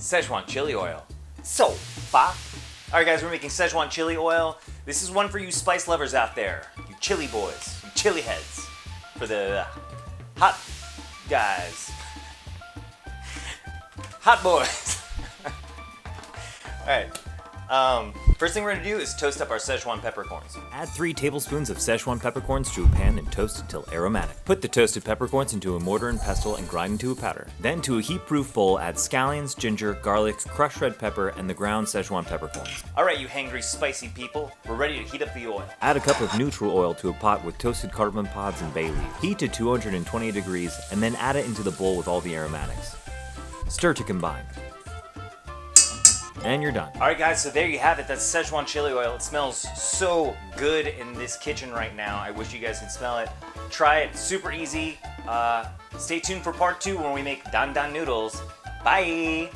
Szechuan chili oil. So, fa. Alright guys, we're making Szechuan chili oil. This is one for you spice lovers out there. You chili boys, you chili heads. For the hot guys. Hot boys. Alright. First thing we're going to do is toast up our Szechuan peppercorns. Add 3 tablespoons of Szechuan peppercorns to a pan and toast until aromatic. Put the toasted peppercorns into a mortar and pestle and grind into a powder. Then to a heat-proof bowl add scallions, ginger, garlic, crushed red pepper, and the ground Szechuan peppercorns. Alright you hangry spicy people, we're ready to heat up the oil. Add a cup of neutral oil to a pot with toasted cardamom pods and bay leaves. Heat to 220 degrees and then add it into the bowl with all the aromatics. Stir to combine. And you're done. Alright guys, so there you have it. That's Szechuan chili oil. It smells so good in this kitchen right now. I wish you guys could smell it. Try it, super easy. Stay tuned for part 2 when we make Dan Dan noodles. Bye!